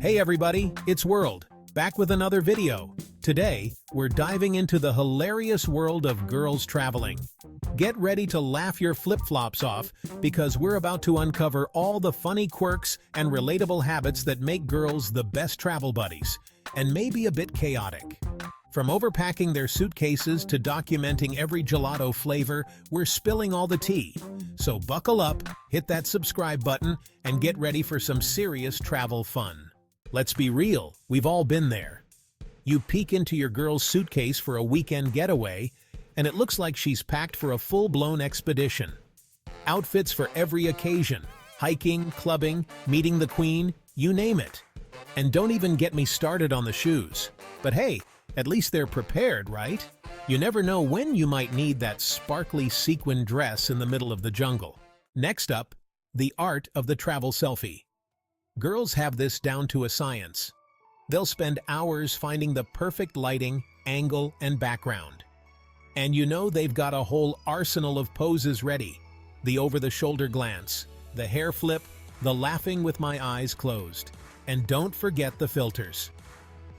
Hey everybody, it's World, back with another video. Today, we're diving into the hilarious world of girls traveling. Get ready to laugh your flip-flops off because we're about to uncover all the funny quirks and relatable habits that make girls the best travel buddies, and maybe a bit chaotic. From overpacking their suitcases to documenting every gelato flavor, we're spilling all the tea. So buckle up, hit that subscribe button, and get ready for some serious travel fun. Let's be real, we've all been there. You peek into your girl's suitcase for a weekend getaway, and it looks like she's packed for a full-blown expedition. Outfits for every occasion, hiking, clubbing, meeting the queen, you name it. And don't even get me started on the shoes. But hey, at least they're prepared, right? You never know when you might need that sparkly sequin dress in the middle of the jungle. Next up, the art of the travel selfie. Girls have this down to a science. They'll spend hours finding the perfect lighting, angle, and background. And you know they've got a whole arsenal of poses ready. The over-the-shoulder glance, the hair flip, the laughing with my eyes closed. And don't forget the filters.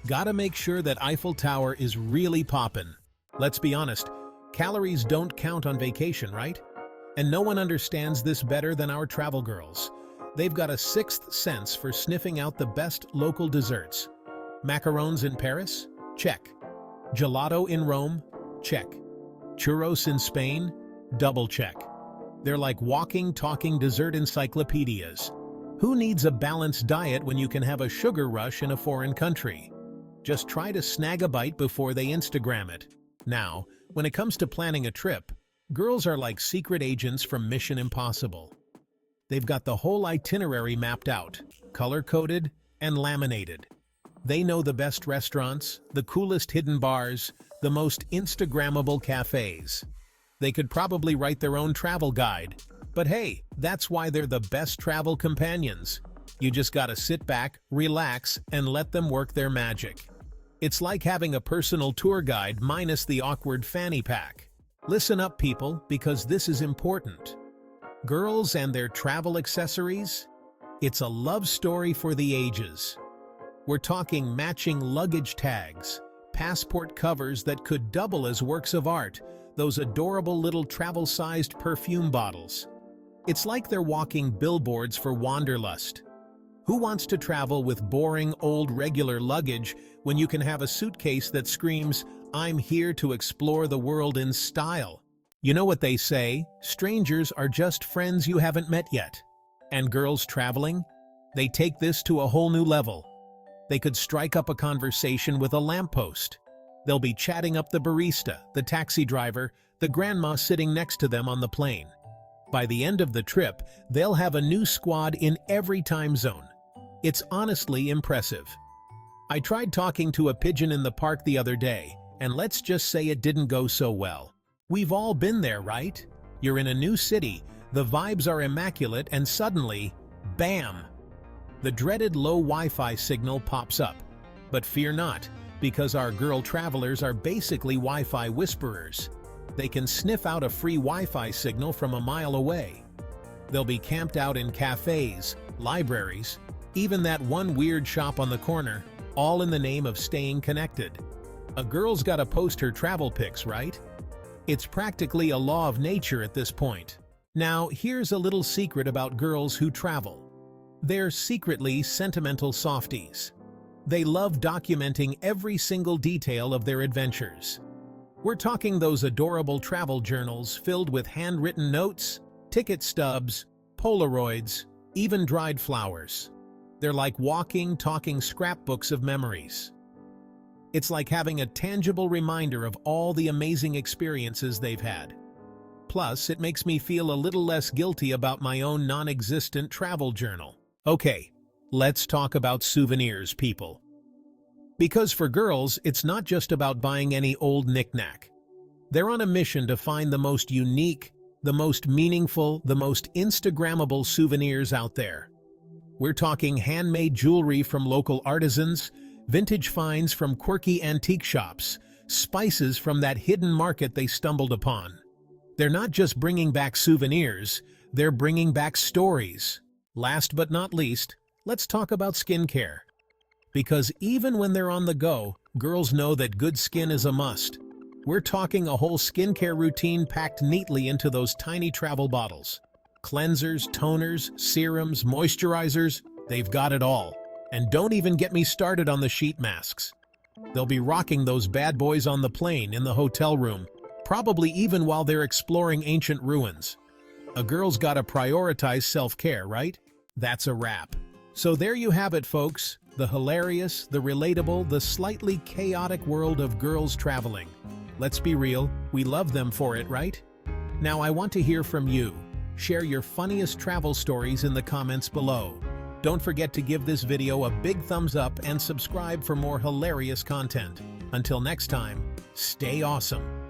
Gotta make sure that Eiffel Tower is really poppin'. Let's be honest, calories don't count on vacation, right? And no one understands this better than our travel girls. They've got a sixth sense for sniffing out the best local desserts. Macarons in Paris? Check. Gelato in Rome? Check. Churros in Spain? Double check. They're like walking, talking dessert encyclopedias. Who needs a balanced diet when you can have a sugar rush in a foreign country? Just try to snag a bite before they Instagram it. Now, when it comes to planning a trip, girls are like secret agents from Mission Impossible. They've got the whole itinerary mapped out, color-coded and laminated. They know the best restaurants, the coolest hidden bars, the most Instagrammable cafes. They could probably write their own travel guide. But hey, that's why they're the best travel companions. You just gotta sit back, relax, and let them work their magic. It's like having a personal tour guide minus the awkward fanny pack. Listen up, people, because this is important. Girls and their travel accessories? It's a love story for the ages. We're talking matching luggage tags, passport covers that could double as works of art, those adorable little travel-sized perfume bottles. It's like they're walking billboards for wanderlust. Who wants to travel with boring, old, regular luggage when you can have a suitcase that screams, "I'm here to explore the world in style"? You know what they say, strangers are just friends you haven't met yet. And girls traveling? They take this to a whole new level. They could strike up a conversation with a lamppost. They'll be chatting up the barista, the taxi driver, the grandma sitting next to them on the plane. By the end of the trip, they'll have a new squad in every time zone. It's honestly impressive. I tried talking to a pigeon in the park the other day, and let's just say it didn't go so well. We've all been there, right? You're in a new city, the vibes are immaculate, and suddenly, bam! The dreaded low Wi-Fi signal pops up. But fear not, because our girl travelers are basically Wi-Fi whisperers. They can sniff out a free Wi-Fi signal from a mile away. They'll be camped out in cafes, libraries, even that one weird shop on the corner, all in the name of staying connected. A girl's gotta post her travel pics, right? It's practically a law of nature at this point. Now, here's a little secret about girls who travel. They're secretly sentimental softies. They love documenting every single detail of their adventures. We're talking those adorable travel journals filled with handwritten notes, ticket stubs, Polaroids, even dried flowers. They're like walking, talking scrapbooks of memories. It's like having a tangible reminder of all the amazing experiences they've had. Plus, it makes me feel a little less guilty about my own non-existent travel journal. Okay, let's talk about souvenirs, people. Because for girls, it's not just about buying any old knick-knack. They're on a mission to find the most unique, the most meaningful, the most Instagrammable souvenirs out there. We're talking handmade jewelry from local artisans, vintage finds from quirky antique shops, spices from that hidden market they stumbled upon. They're not just bringing back souvenirs, they're bringing back stories. Last but not least, let's talk about skincare. Because even when they're on the go, girls know that good skin is a must. We're talking a whole skincare routine packed neatly into those tiny travel bottles. Cleansers, toners, serums, moisturizers, they've got it all. And don't even get me started on the sheet masks. They'll be rocking those bad boys on the plane, in the hotel room, probably even while they're exploring ancient ruins. A girl's gotta prioritize self-care, right? That's a wrap. So there you have it, folks. The hilarious, the relatable, the slightly chaotic world of girls traveling. Let's be real, we love them for it, right? Now I want to hear from you. Share your funniest travel stories in the comments below. Don't forget to give this video a big thumbs up and subscribe for more hilarious content. Until next time, stay awesome.